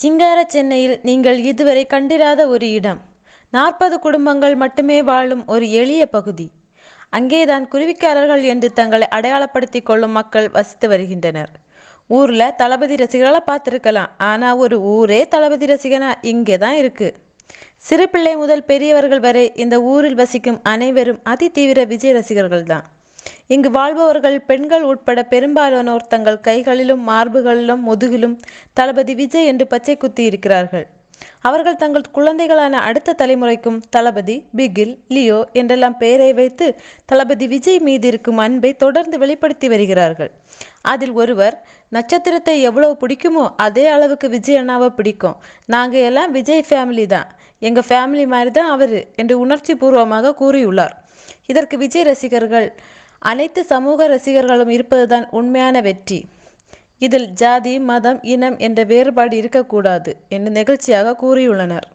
சிங்கார சென்னையில் நீங்கள் இதுவரை கண்டிராத ஒரு இடம். 40 குடும்பங்கள் மட்டுமே வாழும் ஒரு எளிய பகுதி. அங்கேதான் குருவிக்காரர்கள் என்று தங்களை அடையாளப்படுத்திக் கொள்ளும் மக்கள் வசித்து வருகின்றனர். ஊர்ல தளபதி ரசிகர்களை பார்த்திருக்கலாம், ஆனா ஒரு ஊரே தளபதி ரசிகனா இங்கேதான் இருக்கு. சிறு பிள்ளை முதல் பெரியவர்கள் வரை இந்த ஊரில் வசிக்கும் அனைவரும் அதி தீவிர விஜய் ரசிகர்கள் தான். இங்கு வாழ்பவர்கள் பெண்கள் உட்பட பெரும்பாலானோர் தங்கள் கைகளிலும் மார்புகளிலும் முதுகிலும் தளபதி விஜய் என்று பச்சை குத்தி இருக்கிறார்கள். அவர்கள் தங்கள் குழந்தைகளான அடுத்த தலைமுறைக்கும் தளபதி, பிகில், லியோ என்றெல்லாம் பெயரை வைத்து தளபதி விஜய் மீது இருக்கும் அன்பை தொடர்ந்து வெளிப்படுத்தி வருகிறார்கள். அதில் ஒருவர், நட்சத்திரத்தை எவ்வளவு பிடிக்குமோ அதே அளவுக்கு விஜய் அண்ணாவை பிடிக்கும், நாங்க எல்லாம் விஜய் ஃபேமிலி தான், எங்க ஃபேமிலி மாதிரி தான் அவரு என்று உணர்ச்சி பூர்வமாக கூறியுள்ளார். இதற்கு விஜய் ரசிகர்கள், அனைத்து சமூக ரசிகர்களும் இருப்பதுதான் உண்மையான வெற்றி, இதில் ஜாதி, மதம், இனம் என்ற வேறுபாடு இருக்கக்கூடாது என்று நெகிழ்ச்சியாக கூறியுள்ளனர்.